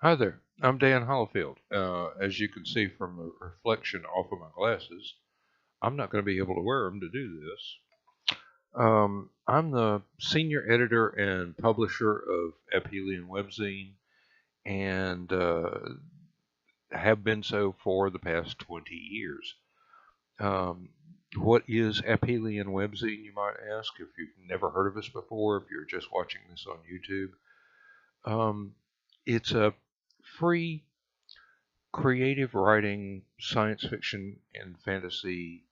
Hi there, I'm Dan Hollifield. As you can see from the reflection off of my glasses, I'm not going to be able to wear them to do this. I'm the senior editor and publisher of Aphelion Webzine and have been so for the past 20 years. Um, what is Aphelion Webzine, you might ask, if you've never heard of us before, if you're just watching this on YouTube. It's a free creative writing, science fiction, and fantasy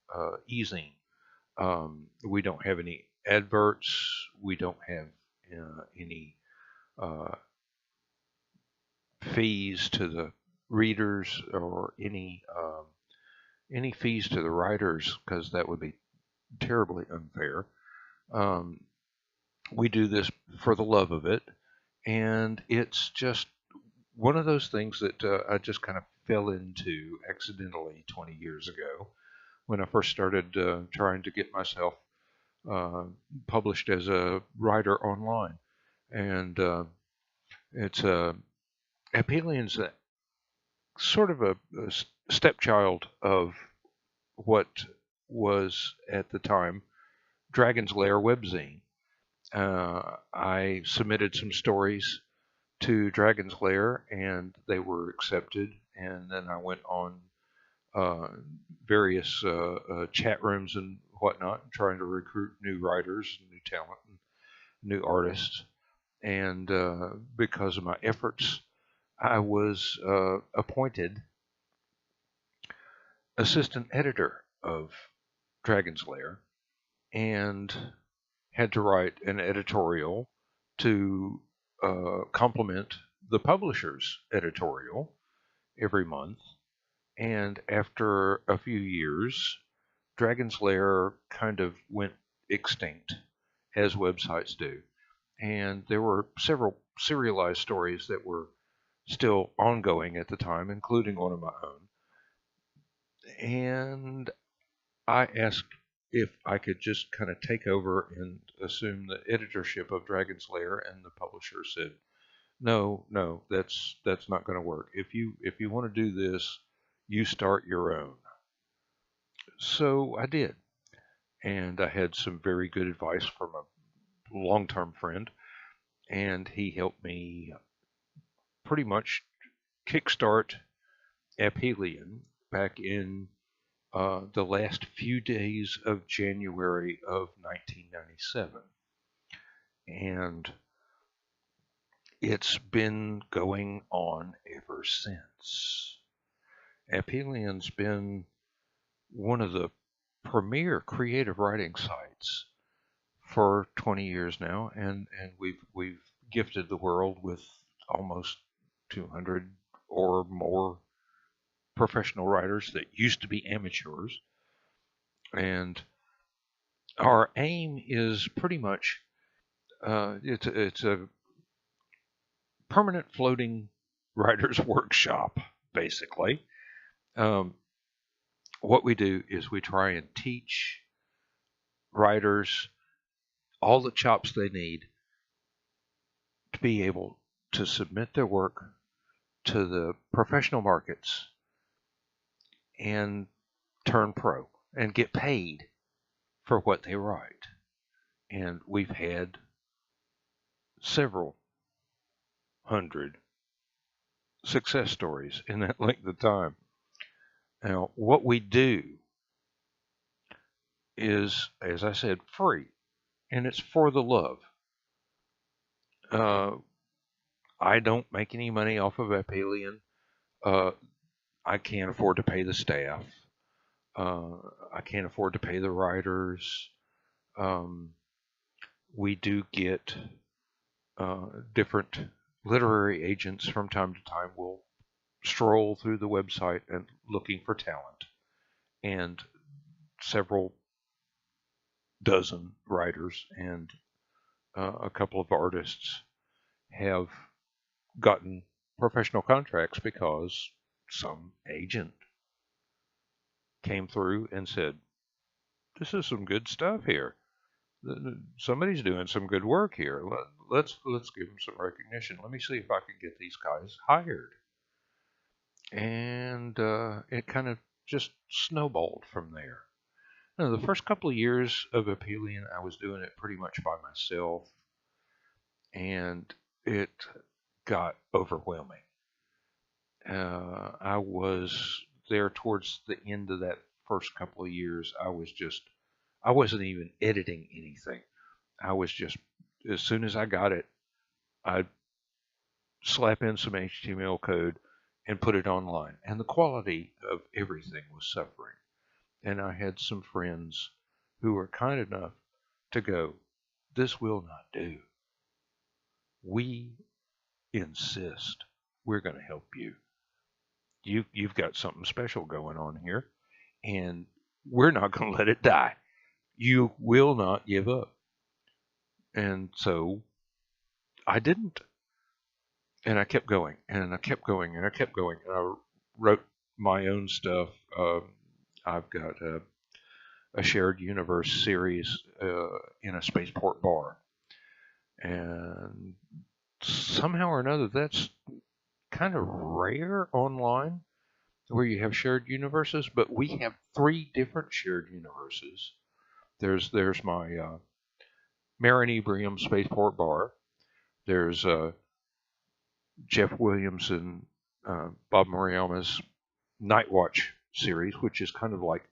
easing. We don't have any adverts. We don't have any uh, fees to the readers or any fees to the writers because that would be terribly unfair. Um, we do this for the love of it, and it's just one of those things that I just kind of fell into accidentally 20 years ago when I first started trying to get myself uh, published as a writer online. And it's Apelian's sort of a stepchild of what was at the time Dragon's Lair webzine. I submitted some stories to Dragon's Lair and they were accepted, and then I went on uh, various chat rooms and whatnot, trying to recruit new writers, new talent, and new artists. And because of my efforts, I was appointed assistant editor of Dragon's Lair and had to write an editorial to complement the publisher's editorial every month. And after a few years, Dragon's Lair kind of went extinct, as websites do. And there were several serialized stories that were still ongoing at the time, including one of my own. And I asked if I could just kind of take over and assume the editorship of Dragon's Lair, and the publisher said, "No, no, that's not going to work. If you want to do this, you start your own." So I did, and I had some very good advice from a long-term friend, and he helped me pretty much kickstart Aphelion back in the last few days of January of 1997. And it's been going on ever since. Aphelion's been one of the premier creative writing sites for 20 years now, and we've gifted the world with almost 200 or more professional writers that used to be amateurs. And our aim is pretty much it's a permanent floating writers workshop, basically. Um, what we do is we try and teach writers all the chops they need to be able to submit their work to the professional markets and turn pro and get paid for what they write. And we've had several hundred success stories in that length of time. Now, what we do is, as I said, free, and it's for the love. Uh, I don't make any money off of Aphelion. Uh, I can't afford to pay the staff. I can't afford to pay the writers. Um, we do get different literary agents from time to time will stroll through the website and looking for talent. And several dozen writers and a couple of artists have gotten professional contracts because some agent came through and said, "This is some good stuff here. Somebody's doing some good work here. Let's give them some recognition. Let me see if I can get these guys hired. And it kind of just snowballed from there. Now, the first couple of years of Aphelion, I was doing it pretty much by myself, and it got overwhelming. I was there towards the end of that first couple of years. I wasn't even editing anything. I was just, as soon as I got it, I'd slap in some HTML code and put it online. And the quality of everything was suffering. And I had some friends who were kind enough to go, "This will not do. We insist. We're going to help you. You've got something special going on here, and we're not going to let it die. You will not give up." And so I didn't. And I kept going, and I kept going, and I kept going. And I wrote my own stuff. I've got a shared universe series in a spaceport bar. And somehow or another, that's kind of rare online where you have shared universes, but we have 3 different shared universes. There's my Marin Ebrium Spaceport Bar. There's Jeff Williams and Bob Moriyama's Night Watch series, which is kind of like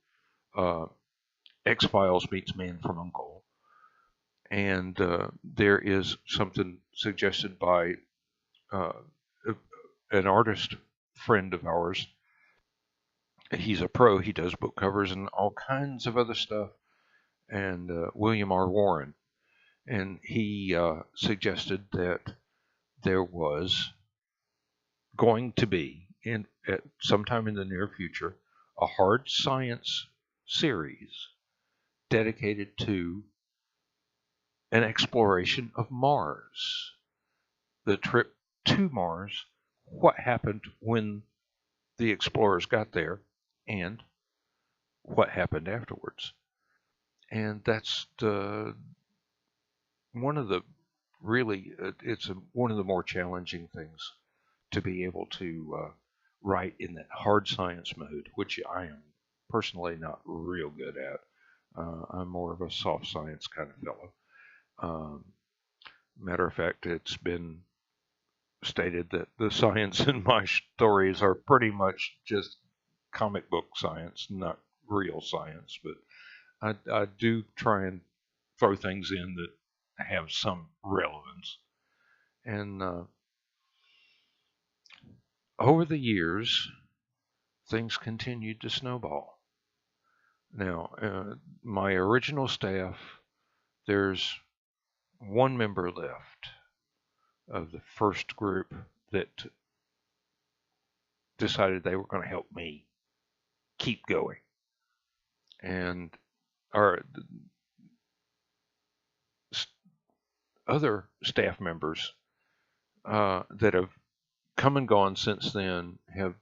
X-Files meets Man from U.N.C.L.E. And there is something suggested by an artist friend of ours. He's a pro. He does book covers and all kinds of other stuff. And William R. Warren. And he suggested that there was going to be, at sometime in the near future, a hard science series dedicated to an exploration of Mars. The trip to Mars, what happened when the explorers got there, and what happened afterwards. And that's one of the really, one of the more challenging things to be able to write in that hard science mode, which I am personally not real good at. I'm more of a soft science kind of fellow. Matter of fact, it's been stated that the science in my stories are pretty much just comic book science, not real science. But I do try and throw things in that have some relevance. And over the years, things continued to snowball. Now, my original staff, there's one member left of the first group that decided they were going to help me keep going. And our other staff members that have come and gone since then have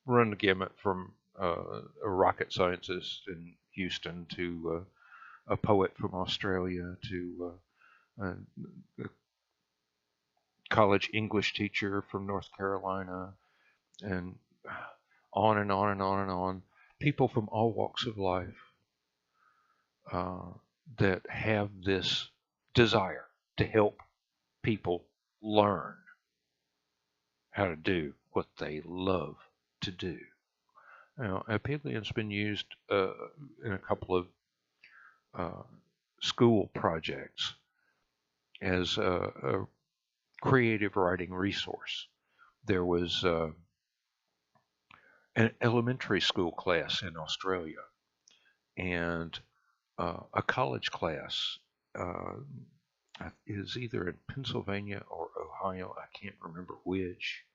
run the gamut from a rocket scientist in Houston to a poet from Australia to a college English teacher from North Carolina, and on and on and on and on. People from all walks of life that have this desire to help people learn how to do what they love to do. Now, Aphelion's been used in a couple of school projects as a creative writing resource. There was an elementary school class in Australia and a college class is either in Pennsylvania or Ohio. I can't remember which.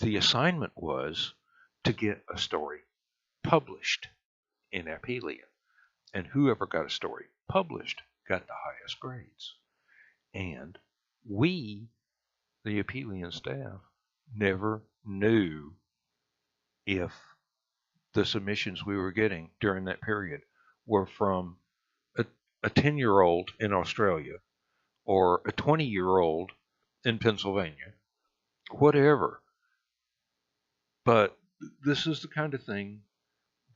The assignment was to get a story published in Aphelion, and whoever got a story published got the highest grades. And we, the Aphelion staff, never knew if the submissions we were getting during that period were from a 10-year-old in Australia or a 20-year-old in Pennsylvania, whatever. But this is the kind of thing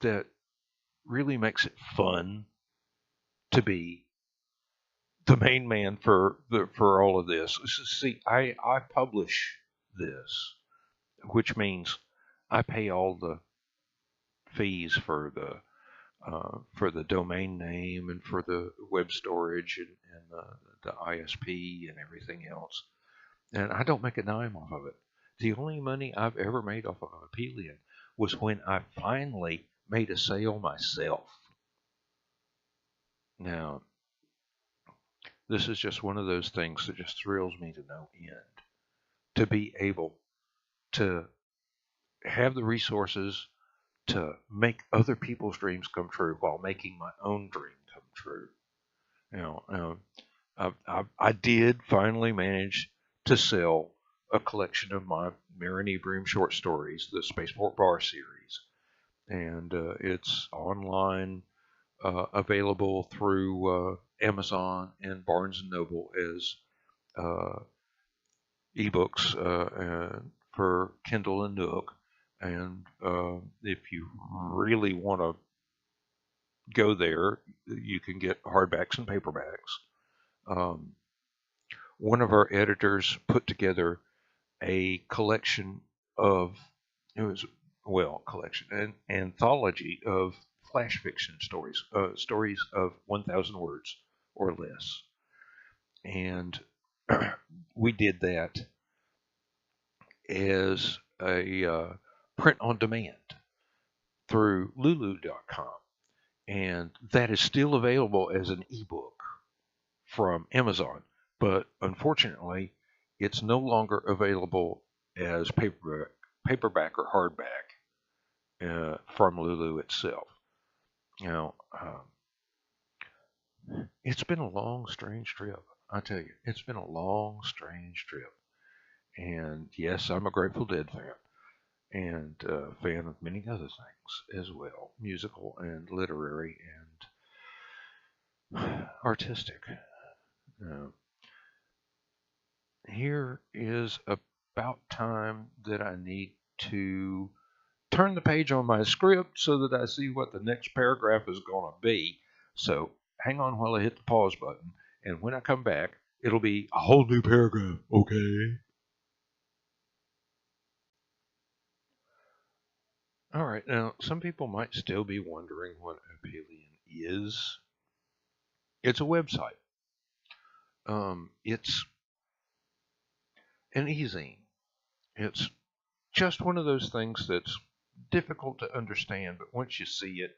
that really makes it fun to be the main man for all of this. See, I publish this, which means I pay all the fees for the domain name and for the web storage and the ISP and everything else. And I don't make a dime off of it. The only money I've ever made off of Aphelion was when I finally made a sale myself. Now, this is just one of those things that just thrills me to no end. To be able to have the resources to make other people's dreams come true while making my own dream come true. You know, I did finally manage to sell a collection of my Marinebrium short stories, the Spaceport Bar series, and it's online, available through Amazon and Barnes and Noble as uh, ebooks for Kindle and Nook. And if you really want to go there, you can get hardbacks and paperbacks. Um, One of our editors put together a collection of it was collection an anthology of flash fiction stories, stories of 1,000 words or less, and we did that as a print on demand through lulu.com, and that is still available as an ebook from Amazon, but unfortunately, it's no longer available as paperback or hardback from Lulu itself. You know, it's been a long, strange trip. I tell you, it's been a long, strange trip. And yes, I'm a Grateful Dead fan and a fan of many other things as well, musical and literary and artistic. Uh, Here is about time that I need to turn the page on my script so that I see what the next paragraph is going to be. So hang on while I hit the pause button, and when I come back, it'll be a whole new paragraph, okay? All right, now some people might still be wondering what Aphelion is. It's a website. It's an e-zine. It's just one of those things that's difficult to understand, but once you see it,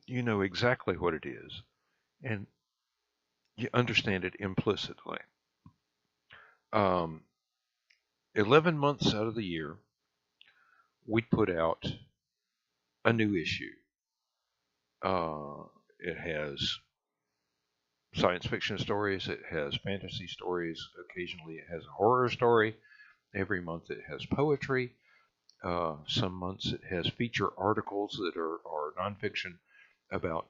you know exactly what it is, and you understand it implicitly. Um, 11 months out of the year, we put out a new issue. It has science fiction stories, it has fantasy stories, occasionally it has a horror story. Every month it has poetry. Some months it has feature articles that are nonfiction about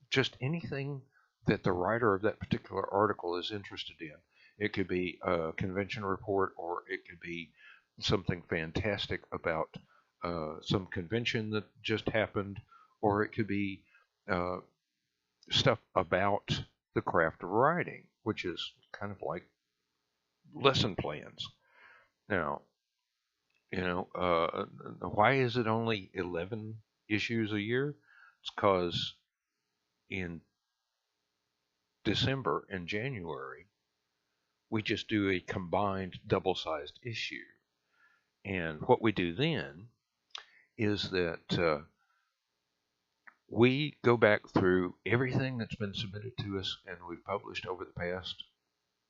just anything that the writer of that particular article is interested in. It could be a convention report, or it could be something fantastic about some convention that just happened, or it could be uh, stuff about the craft of writing, which is kind of like lesson plans. Now, why is it only 11 issues a year? It's because in December and January, we just do a combined double-sized issue. And what we do then is that we go back through everything that's been submitted to us and we've published over the past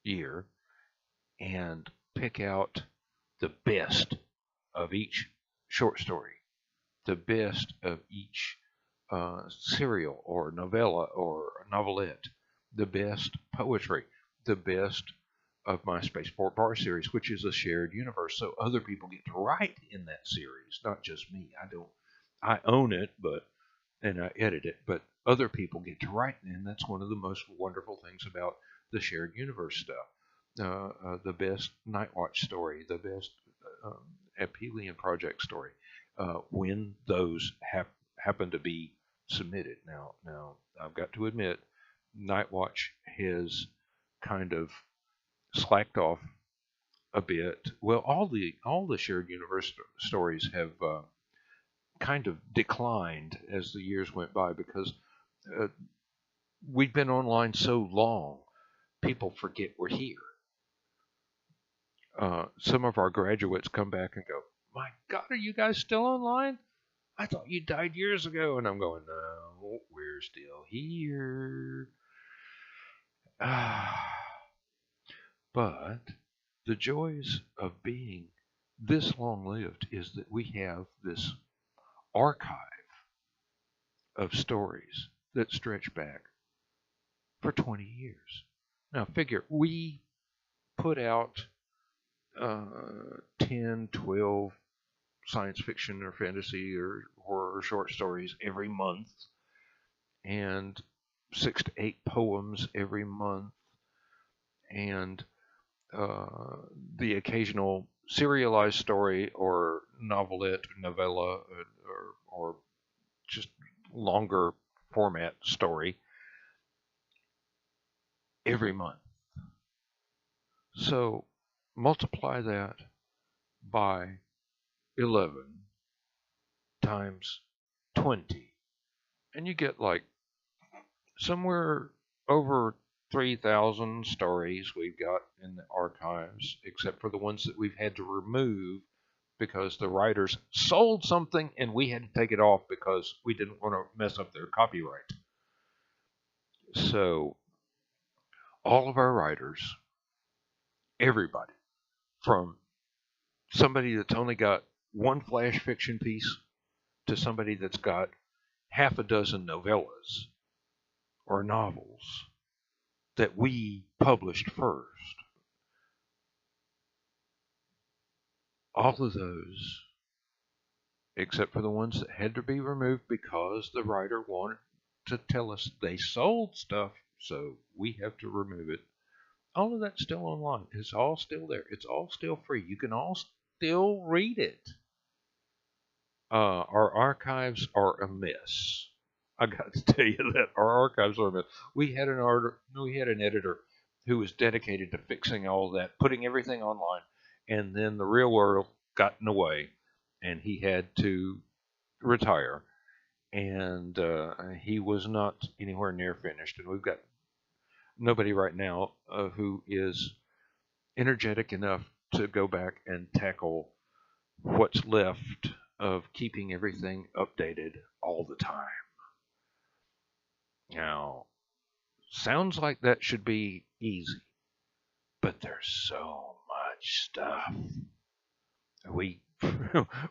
year and pick out the best of each short story, the best of each serial or novella or novelette, the best poetry, the best of my Spaceport Bar series, which is a shared universe. So other people get to write in that series, not just me. I don't. I own it, and I edit it, but other people get to write, and that's one of the most wonderful things about the shared universe stuff. The best Nightwatch story, the best Aphelion project story, when those happen to be submitted. Now I've got to admit, Nightwatch has kind of slacked off a bit. Well, all the shared universe stories have kind of declined as the years went by because uh, we've been online so long, people forget we're here. Some of our graduates come back and go, "My God, are you guys still online? I thought you died years ago." And I'm going, "No, we're still here." But the joys of being this long lived is that we have this archive of stories that stretch back for 20 years. Now, figure we put out 10, 12 science fiction or fantasy or horror short stories every month, and 6 to 8 poems every month, and the occasional serialized story or novelette, novella, or just longer format story every month. So multiply that by 11 times 20, and you get like somewhere over 3,000 stories we've got in the archives, except for the ones that we've had to remove because the writers sold something and we had to take it off because we didn't want to mess up their copyright. So all of our writers, everybody, from somebody that's only got one flash fiction piece to somebody that's got half a dozen novellas or novels that we published first, all of those, except for the ones that had to be removed because the writer wanted to tell us they sold stuff, so we have to remove it. All of that's still online. It's all still there. It's all still free. You can all still read it. Our archives are a mess. I got to tell you that our archives are a mess. We had an editor who was dedicated to fixing all that, putting everything online, and then the real world got in the way, and he had to retire. And he was not anywhere near finished. And we've got nobody right now who is energetic enough to go back and tackle what's left of keeping everything updated all the time. Now, sounds like that should be easy, but there's so much stuff. We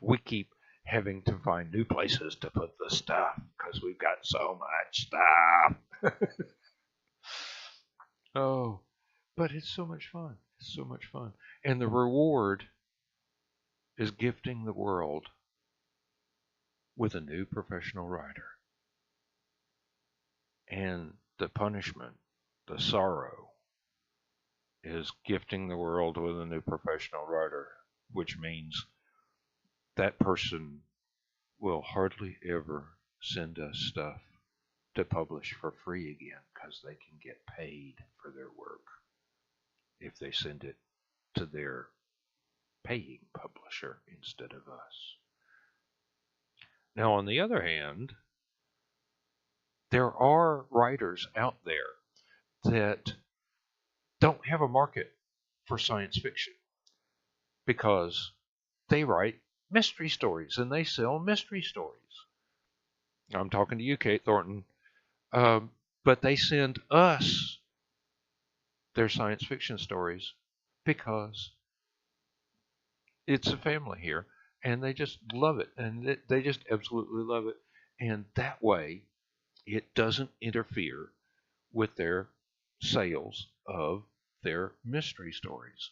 we keep having to find new places to put the stuff because we've got so much stuff. Oh, but it's so much fun. It's so much fun. And the reward is gifting the world with a new professional writer. And the punishment, the sorrow, is gifting the world with a new professional writer, which means that person will hardly ever send us stuff to publish for free again because they can get paid for their work if they send it to their paying publisher instead of us. Now, on the other hand, there are writers out there that don't have a market for science fiction because they write mystery stories and they sell mystery stories. I'm talking to you, Kate Thornton. But they send us their science fiction stories because it's a family here and they just love it. And they just absolutely love it. And that way, it doesn't interfere with their sales of their mystery stories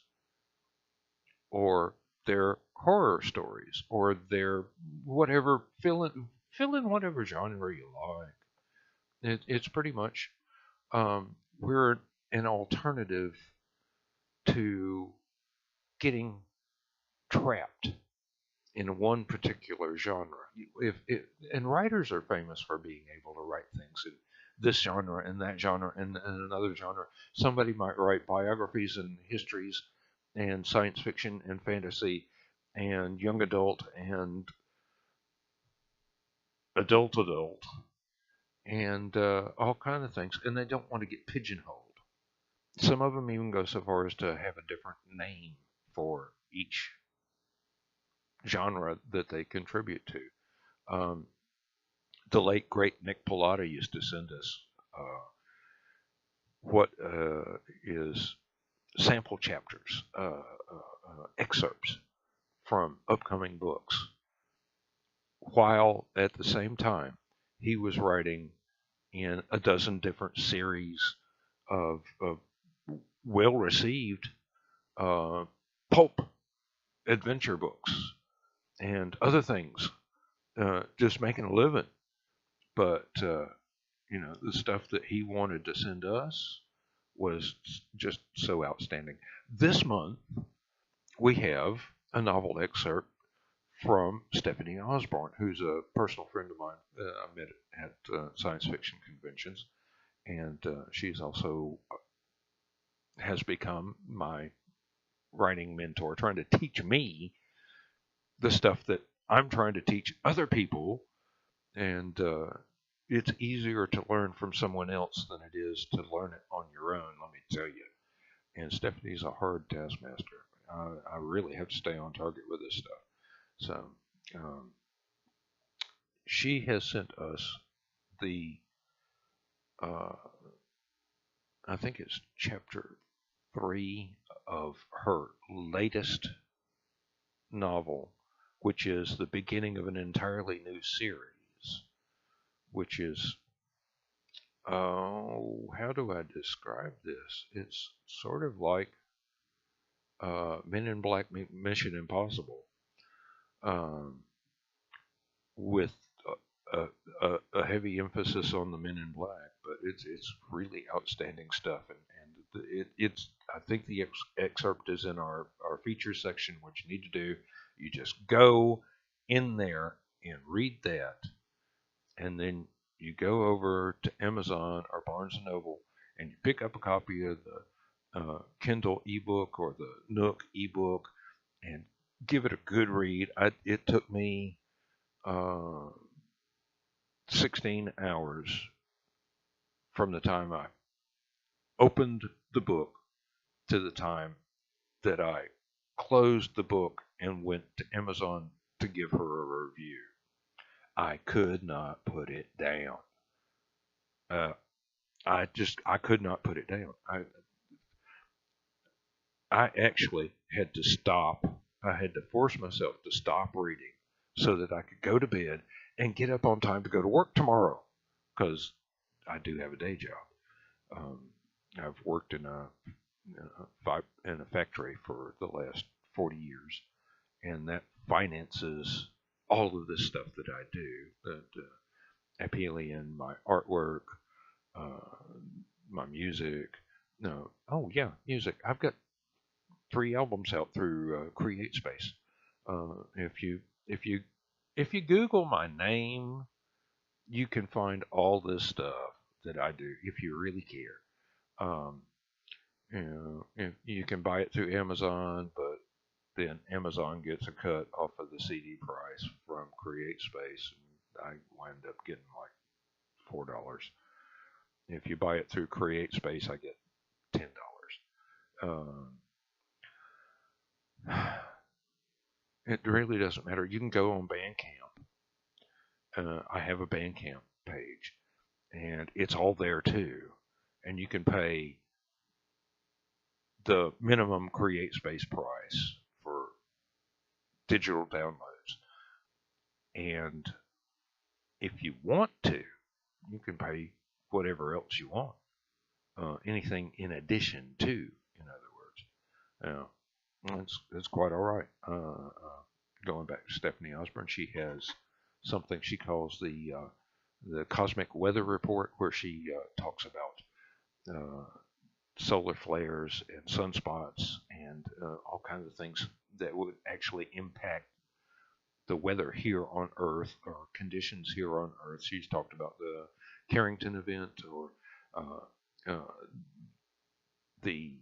or their horror stories or their whatever, fill in whatever genre you like. It's pretty much we're an alternative to getting trapped in one particular genre. And writers are famous for being able to write things in this genre and that genre and another genre. Somebody might write biographies and histories and science fiction and fantasy and young adult and adult and all kind of things, and they don't want to get pigeonholed. Some of them even go so far as to have a different name for each genre that they contribute to. Um, the late great Nick Pilata used to send us what is sample chapters, excerpts from upcoming books, while at the same time he was writing in a dozen different series of well received pulp adventure books and other things, just making a living. But the stuff that he wanted to send us was just so outstanding. This month we have a novel excerpt from Stephanie Osborne, who's a personal friend of mine. I met at science fiction conventions, and she's also has become my writing mentor, trying to teach me the stuff that I'm trying to teach other people. And it's easier to learn from someone else than it is to learn it on your own, let me tell you. And Stephanie's a hard taskmaster. I really have to stay on target with this stuff. So um, she has sent us the, uh, I think it's chapter 3 of her latest novel, which is the beginning of an entirely new series, which is, how do I describe this? It's sort of like Men in Black Mission Impossible, um, with a, a heavy emphasis on the Men in Black, but it's really outstanding stuff, and it's I think the excerpt is in our features section. What you need to do, you just go in there and read that, and then you go over to Amazon or Barnes and Noble and you pick up a copy of the Kindle ebook or the Nook ebook and give it a good read. It took me uh, 16 hours from the time I opened the book to the time that I closed the book and went to Amazon to give her a review. I could not put it down. Uh, I could not put it down. I actually had to stop. I had to force myself to stop reading so that I could go to bed and get up on time to go to work tomorrow, because I do have a day job. Um, I've worked in a factory for the last 40 years, and that finances all of this stuff that I do. Aphelion, my artwork, uh, my music. No, oh yeah, music. I've got 3 albums out through CreateSpace. If you if you Google my name, you can find all this stuff that I do if you really care. Um, if you can buy it through Amazon, but then Amazon gets a cut off of the CD price from CreateSpace, and I wind up getting like $4. If you buy it through CreateSpace, I get $10. It really doesn't matter. You can go on Bandcamp. I have a Bandcamp page, and it's all there too. And you can pay the minimum CreateSpace price for digital downloads. And if you want to, you can pay whatever else you want. Anything in addition to, in other words. That's quite all right. Going back to Stephanie Osborne, she has something she calls the the Cosmic Weather Report, where she talks about solar flares and sunspots and all kinds of things that would actually impact the weather here on Earth or conditions here on Earth. She's talked about the Carrington event or the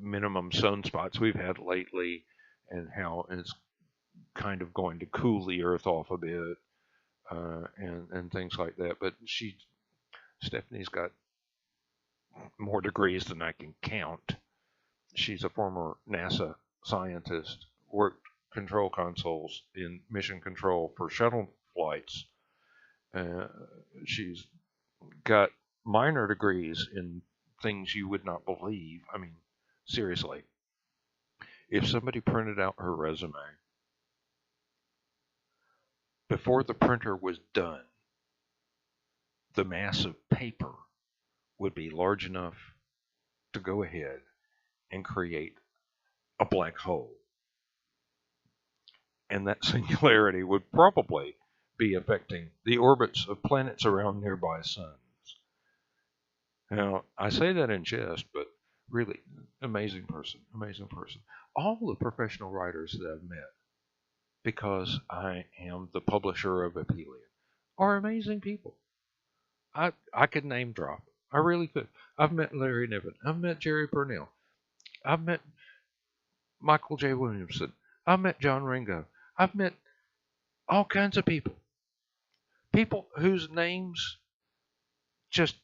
minimum sunspots we've had lately and how it's kind of going to cool the Earth off a bit and things like that. But Stephanie's got more degrees than I can count. She's a former NASA scientist, worked control consoles in mission control for shuttle flights. She's got minor degrees in things you would not believe. I mean, seriously, if somebody printed out her resume before the printer was done, the mass of paper would be large enough to go ahead and create a black hole. And that singularity would probably be affecting the orbits of planets around nearby suns. Now, I say that in jest, but really, amazing person, amazing person. All the professional writers that I've met, because I am the publisher of Aphelion, are amazing people. I could name drop. I really could. I've met Larry Niven. I've met Jerry Burnell. I've met Michael J. Williamson. I've met John Ringo. I've met all kinds of people. People whose names just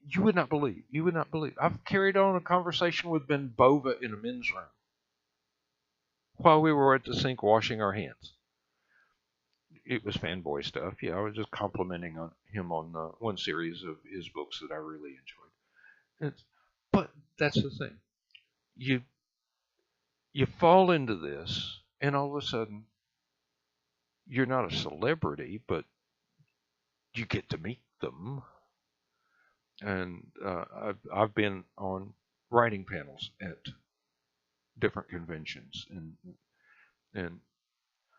you would not believe. You would not believe. I've carried on a conversation with Ben Bova in a men's room while we were at the sink washing our hands. It was fanboy stuff. Yeah, I was just complimenting on him on one series of his books that I really enjoyed. But that's the thing. You fall into this, and all of a sudden, you're not a celebrity, but you get to meet them. And I've been on writing panels at different conventions, and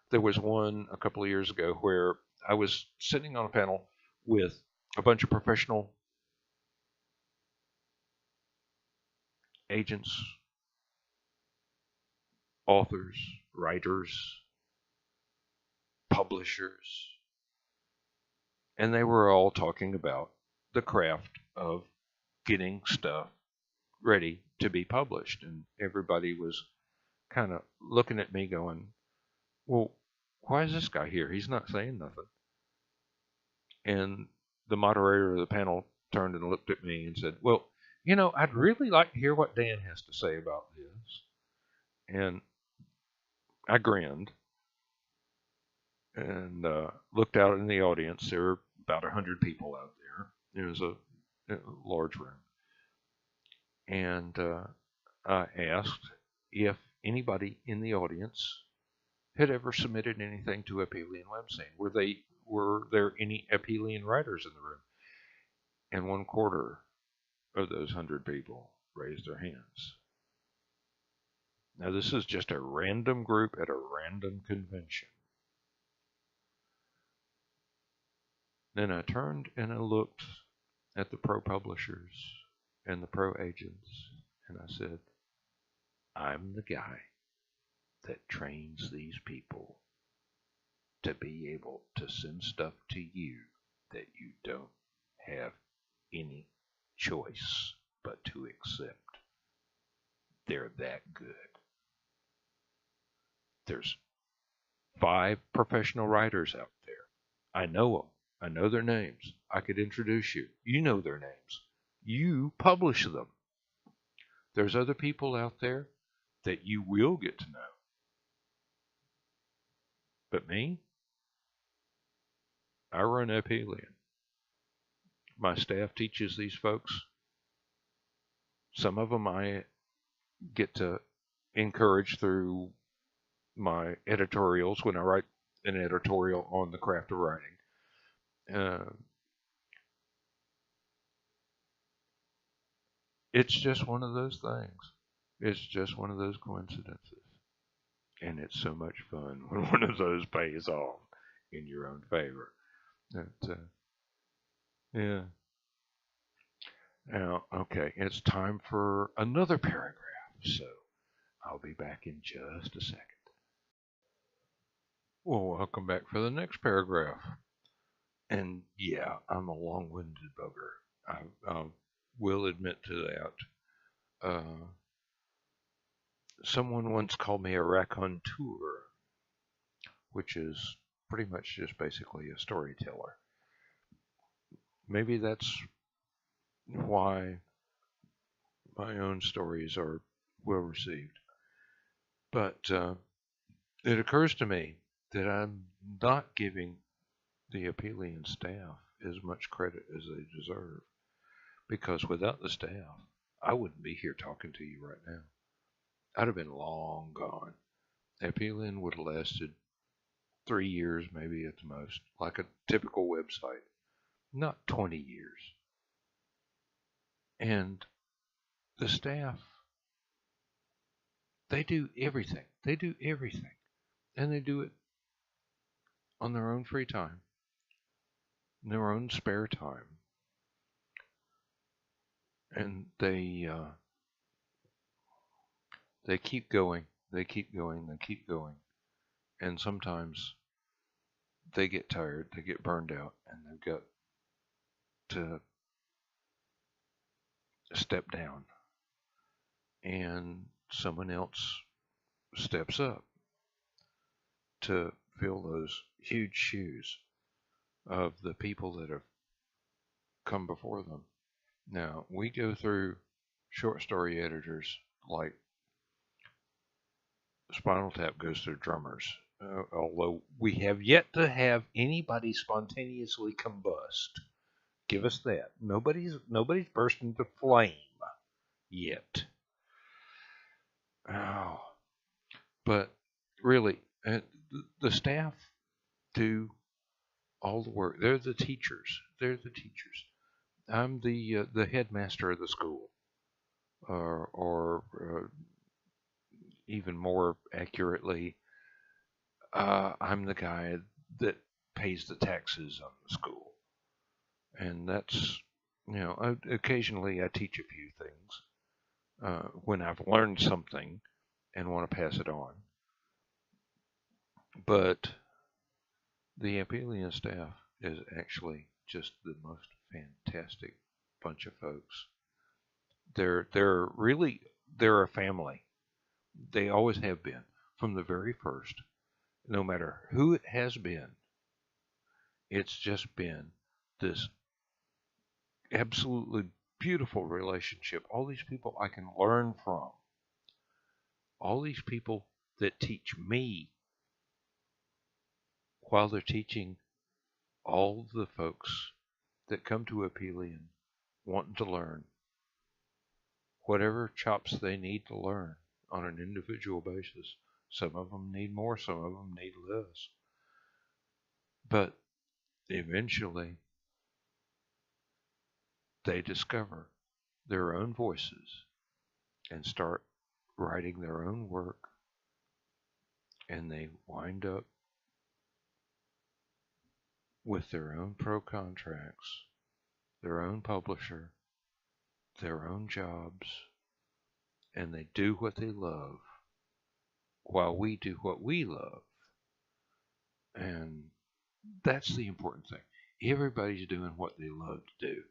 there was one a couple of years ago where I was sitting on a panel with a bunch of professional agents, authors, writers, publishers, and they were all talking about the craft of getting stuff ready to be published. And everybody was kind of looking at me going, well, why is this guy here? He's not saying nothing. And the moderator of the panel turned and looked at me and said, well, I'd really like to hear what Dan has to say about this. And I grinned and looked out in the audience. There were about 100 people out there. It was a large room. And I asked if anybody in the audience had ever submitted anything to Aphelion Webzine. Were there any Aphelion writers in the room? And 1/4 of those 100 people raised their hands. Now, this is just a random group at a random convention. Then I turned and I looked at the pro publishers and the pro agents, and I said, I'm the guy that trains these people to be able to send stuff to you that you don't have any choice but to accept. They're that good. There's 5 professional writers out there. I know them. I know their names. I could introduce you. You know their names. You publish them. There's other people out there that you will get to know. But me, I run Aphelion. My staff teaches these folks. Some of them I get to encourage through my editorials when I write an editorial on the craft of writing. It's just one of those things. It's just one of those coincidences. And it's so much fun when one of those pays off in your own favor. Yeah. Now, okay, it's time for another paragraph, so I'll be back in just a second. Well, welcome back for the next paragraph. And yeah, I'm a long-winded bugger. I will admit to that. Uh, Someone once called me a raconteur, which is pretty much just basically a storyteller. Maybe that's why my own stories are well received. But it occurs to me that I'm not giving the Aphelion staff as much credit as they deserve. Because without the staff, I wouldn't be here talking to you right now. I'd have been long gone. Aphelion would have lasted 3 years, maybe at the most, like a typical website, not 20 years. And the staff, they do everything. They do everything. And they do it on their own free time, their own spare time. And they keep going, they keep going, they keep going. And sometimes they get tired, they get burned out, and they've got to step down. And someone else steps up to fill those huge shoes of the people that have come before them. Now, we go through short story editors like Spinal Tap goes through drummers, although we have yet to have anybody spontaneously combust. Give us that. Nobody's burst into flame yet. Oh, but really, the staff do all the work. They're the teachers. They're the teachers. I'm the headmaster of the school, or even more accurately, I'm the guy that pays the taxes on the school, and that's occasionally I teach a few things when I've learned something and want to pass it on. But the Aphelion staff is actually just the most fantastic bunch of folks. They're a family. They always have been from the very first. No matter who it has been, it's just been this absolutely beautiful relationship. All these people I can learn from. All these people that teach me while they're teaching all the folks that come to Aphelion wanting to learn whatever chops they need to learn on an individual basis. Some of them need more, some of them need less. But eventually, they discover their own voices and start writing their own work, and they wind up with their own pro contracts, their own publisher, their own jobs, and they do what they love while we do what we love. And that's the important thing. Everybody's doing what they love to do.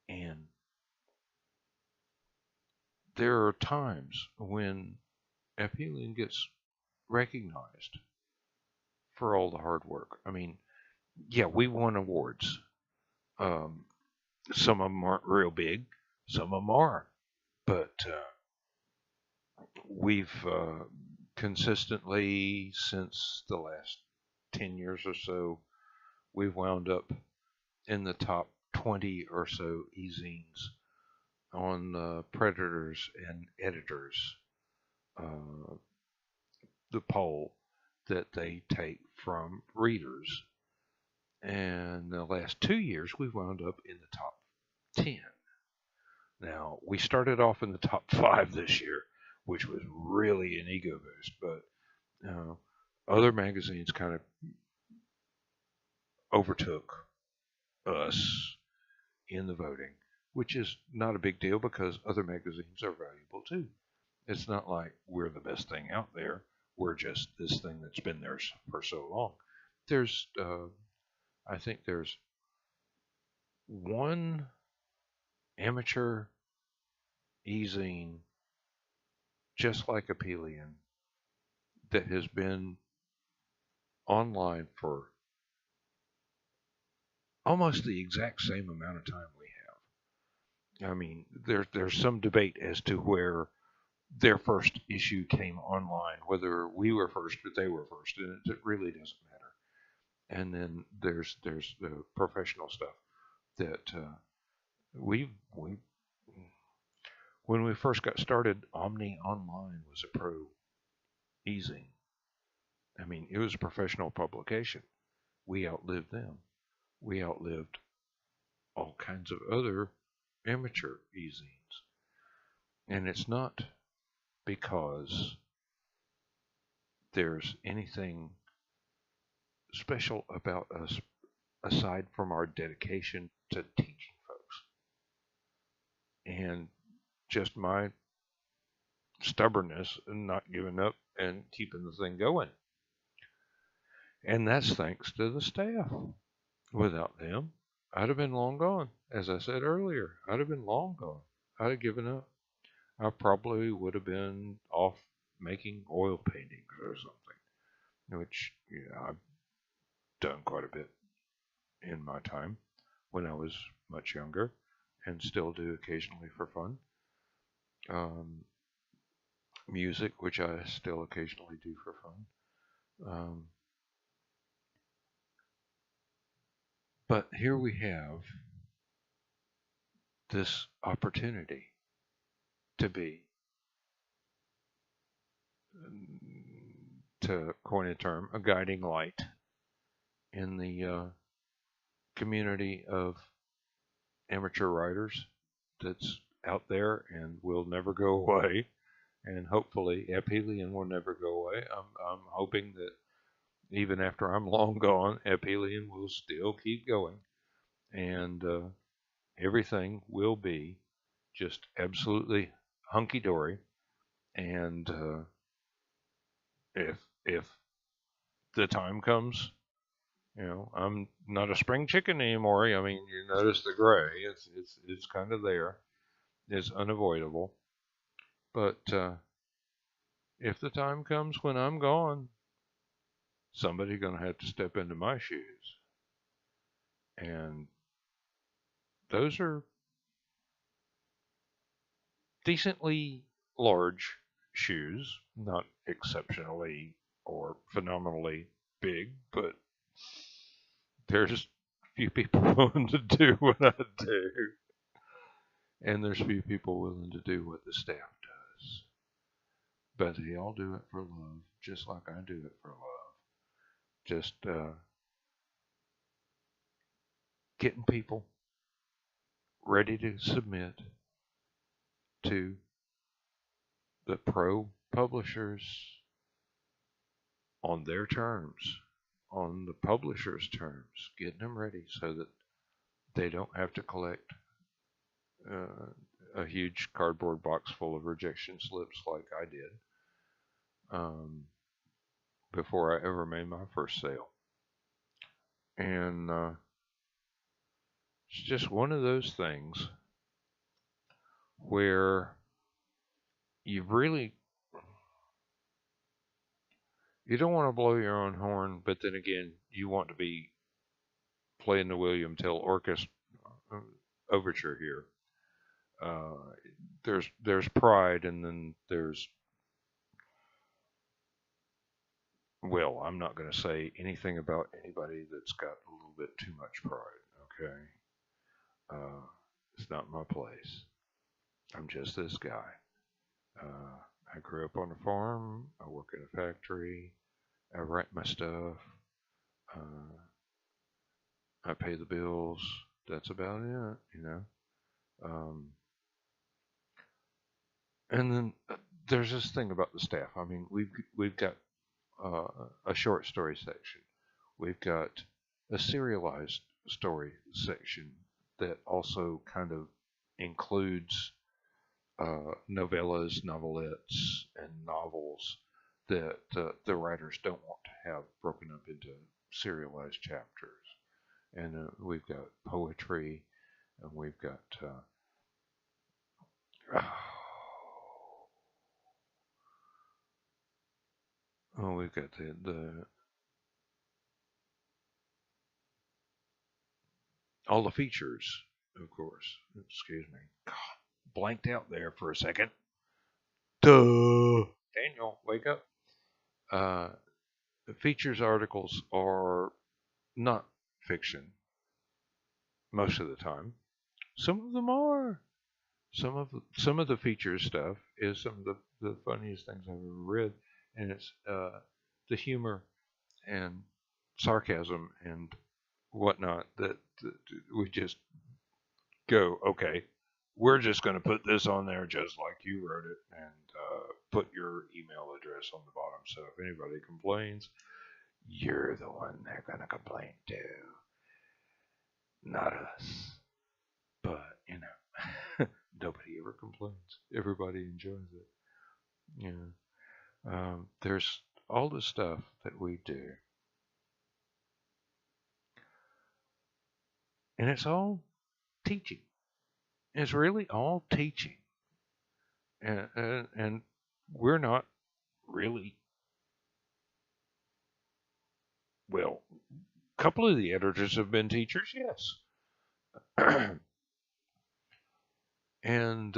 And there are times when Aphelion gets recognized for all the hard work. I mean, yeah, we won awards. Um, some of them aren't real big, some of them are. But we've consistently, since the last 10 years or so, we've wound up in the top 20 or so e-zines on Predators and Editors, the poll that they take from readers. And the last 2 years, we've wound up in the top 10. Now, we started off in the top 5 this year, which was really an ego boost, but other magazines kind of overtook us in the voting, which is not a big deal because other magazines are valuable too. It's not like we're the best thing out there. We're just this thing that's been there for so long. There's, I think there's one amateur e-zine just like Aphelion that has been online for almost the exact same amount of time we have. I mean, there's some debate as to where their first issue came online, whether we were first or they were first, and it really doesn't matter. And then there's the professional stuff that we when we first got started, Omni Online was a pro e-zine. I mean, it was a professional publication. We outlived them. We outlived all kinds of other amateur e-zines. And it's not because there's anything special about us aside from our dedication to teaching folks and just my stubbornness and not giving up and keeping the thing going. And that's thanks to the staff. Without them, I'd have been long gone. As I said earlier, I'd have been long gone. I'd have given up. I probably would have been off making oil paintings or something, which I've done quite a bit in my time when I was much younger and still do occasionally for fun. Music, which I still occasionally do for fun. But here we have this opportunity to be, to coin a term, a guiding light in the community of amateur writers that's out there and will never go away. And hopefully Aphelion will never go away. I'm hoping that even after I'm long gone, Aphelion will still keep going. And everything will be just absolutely hunky-dory. And if the time comes, I'm not a spring chicken anymore. I mean, you notice the gray. It's kind of there. It's unavoidable. But if the time comes when I'm gone, somebody's going to have to step into my shoes. And those are decently large shoes, not exceptionally or phenomenally big, but there's few people willing to do what I do. And there's few people willing to do what the staff does. But they all do it for love, just like I do it for love. Just getting people ready to submit to the pro publishers on their terms, on the publisher's terms, getting them ready so that they don't have to collect a huge cardboard box full of rejection slips like I did before I ever made my first sale. And it's just one of those things where you don't want to blow your own horn, but then again, you want to be playing the William Tell Orchestra overture here. There's pride, and then there's, well, I'm not going to say anything about anybody that's got a little bit too much pride, okay? It's not my place. I'm just this guy. I grew up on a farm. I work in a factory. I write my stuff. I pay the bills. That's about it, And then there's this thing about the staff. I mean, we've got a short story section. We've got a serialized story section that also kind of includes novellas, novelettes, and novels that the writers don't want to have broken up into serialized chapters. And we've got poetry, and we've got oh, we've got the all the features, of course. Excuse me. God, blanked out there for a second. Duh. Daniel, wake up. Uh, the features articles are not fiction most of the time. Some of them are. Some of the features stuff is some of the funniest things I've ever read, and it's the humor and sarcasm and whatnot that we just go, okay, we're just going to put this on there just like you wrote it, and put your email address on the bottom. So if anybody complains, you're the one they're going to complain to, not us. But, you know, nobody ever complains. Everybody enjoys it. Yeah. There's all the stuff that we do. And it's all teaching. It's really all teaching. And we're not really, well, a couple of the editors have been teachers, yes. And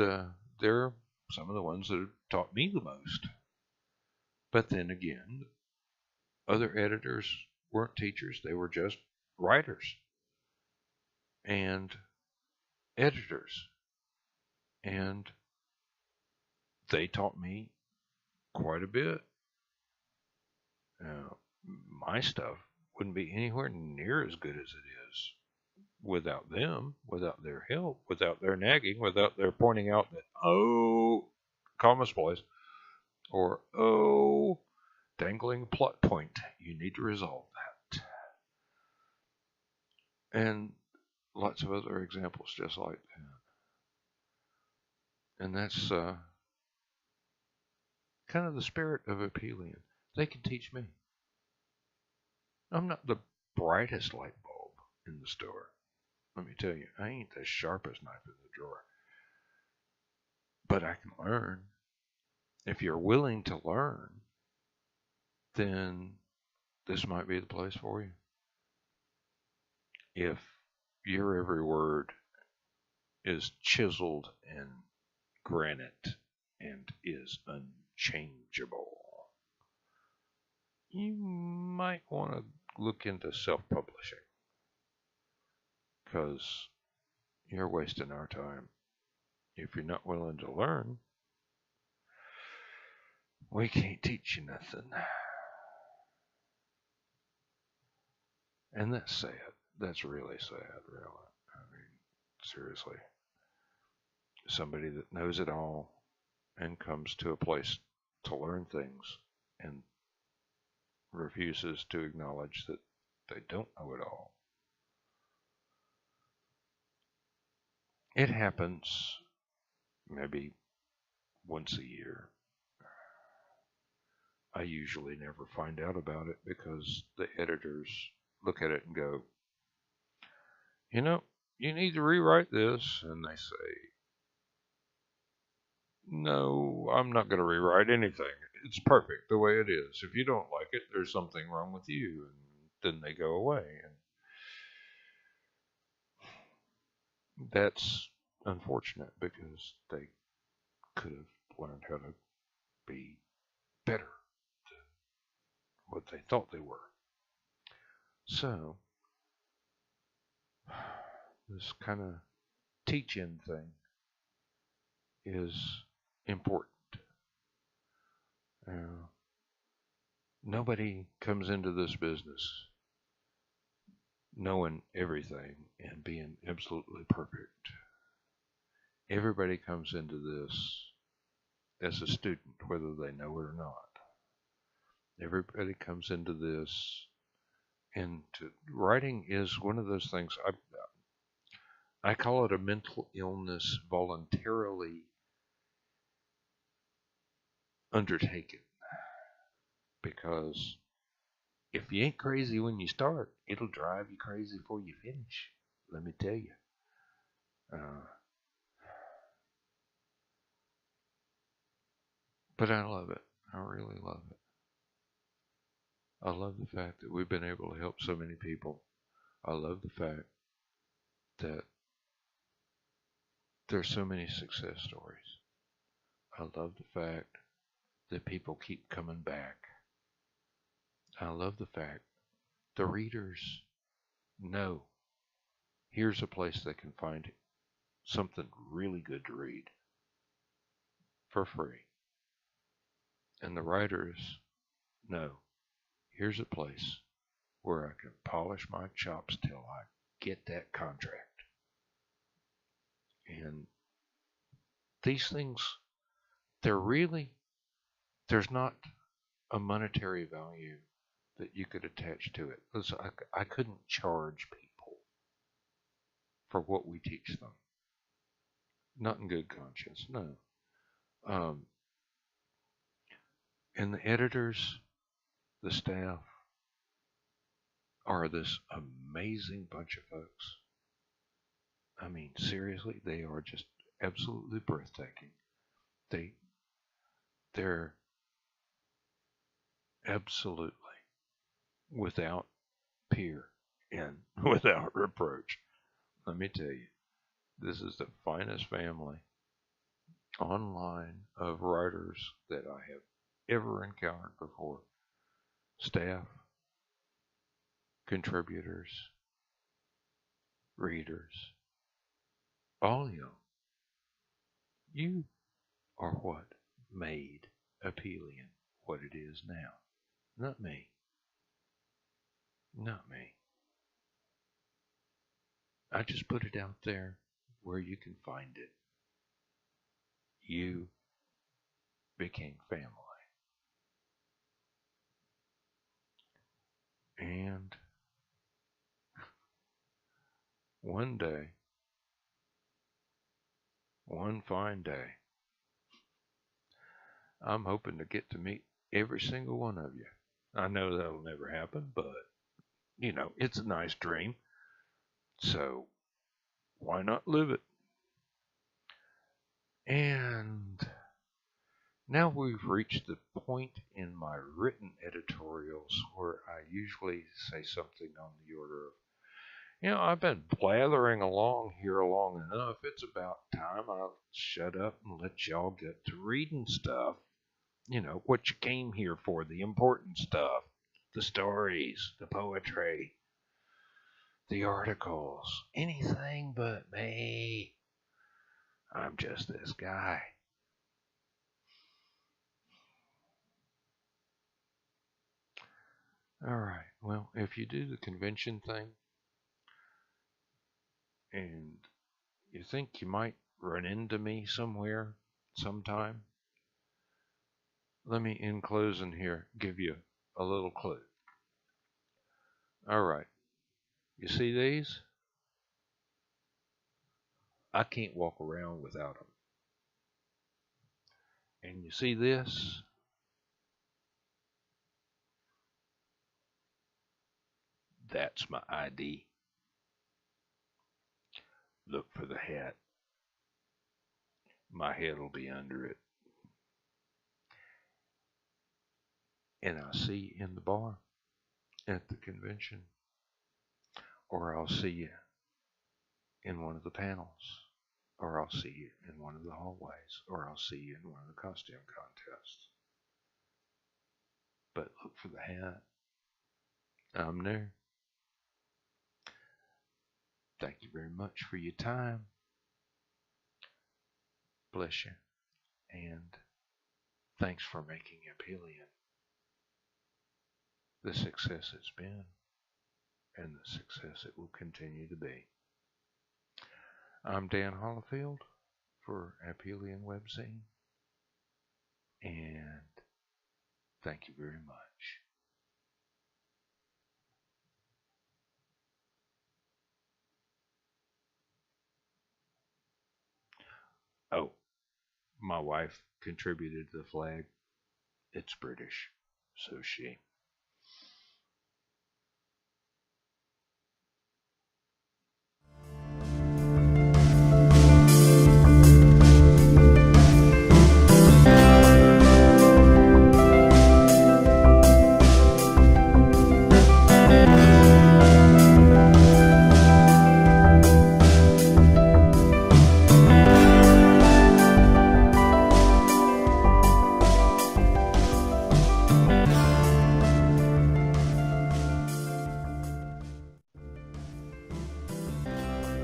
they're some of the ones that have taught me the most. But then again, other editors weren't teachers, they were just writers and editors. And they taught me quite a bit. Now, my stuff wouldn't be anywhere near as good as it is without them, without their help, without their nagging, without their pointing out that, oh, commas place, or oh, dangling plot point, you need to resolve that. And lots of other examples just like that. And that's kind of the spirit of Aphelion. They can teach me. I'm not the brightest light bulb in the store. Let me tell you, I ain't the sharpest knife in the drawer. But I can learn. If you're willing to learn, then this might be the place for you. If your every word is chiseled in granite and is unchangeable, you might want to look into self-publishing, because you're wasting our time. If you're not willing to learn, we can't teach you nothing. And that's sad. That's really sad, really. I mean, seriously. Somebody that knows it all and comes to a place to learn things and refuses to acknowledge that they don't know it all. It happens maybe once a year. I usually never find out about it because the editors look at it and go, you know, you need to rewrite this. And they say, no, I'm not going to rewrite anything. It's perfect the way it is. If you don't like it, there's something wrong with you. And then they go away. And that's unfortunate because they could have learned how to be better than what they thought they were. So, this kind of teach-in thing is important. Nobody comes into this business knowing everything and being absolutely perfect. Everybody comes into this as a student, whether they know it or not. Everybody comes into this And writing is one of those things. I call it a mental illness voluntarily undertaken, because if you ain't crazy when you start, it'll drive you crazy before you finish. Let me tell you. Uh, but I love it. I really love it. I love the fact that we've been able to help so many people. I love the fact that there's so many success stories. I love the fact that people keep coming back. I love the fact the readers know here's a place they can find something really good to read for free. And the writers know here's a place where I can polish my chops till I get that contract. And these things, there's not a monetary value that you could attach to it. I couldn't charge people for what we teach them. Not in good conscience, no. Um, and the editors, the staff, are this amazing bunch of folks. I mean, seriously, they are just absolutely breathtaking. They're absolutely without peer and without reproach. Let me tell you, this is the finest family online of writers that I have ever encountered before. Staff, contributors, readers, all of you are what made Aphelion what it is now. Not me. Not me. I just put it out there where you can find it. You became family. And one day, one fine day, I'm hoping to get to meet every single one of you. I know that'll never happen, but, it's a nice dream. So, why not live it? And now we've reached the point in my written editorials where I usually say something on the order of, I've been blathering along here long enough. It's about time I'll shut up and let y'all get to reading stuff. What you came here for, the important stuff, the stories, the poetry, the articles, anything but me. I'm just this guy. All right. Well, if you do the convention thing and you think you might run into me somewhere sometime, let me, in closing here, give you a little clue. All right. You see these? I can't walk around without them. And you see this? That's my ID. Look for the hat. My head'll be under it. And I'll see you in the bar at the convention. Or I'll see you in one of the panels. Or I'll see you in one of the hallways. Or I'll see you in one of the costume contests. But look for the hat. I'm there. Thank you very much for your time. Bless you. And thanks for making Aphelion the success it's been and the success it will continue to be. I'm Dan Hollifield for Aphelion Webzine, and thank you very much. Oh, my wife contributed to the flag. It's British, so she.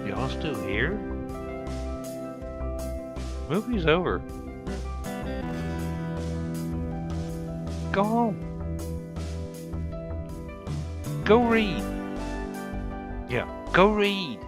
Y'all still here? Movie's over. Go home. Go read. Yeah, go read.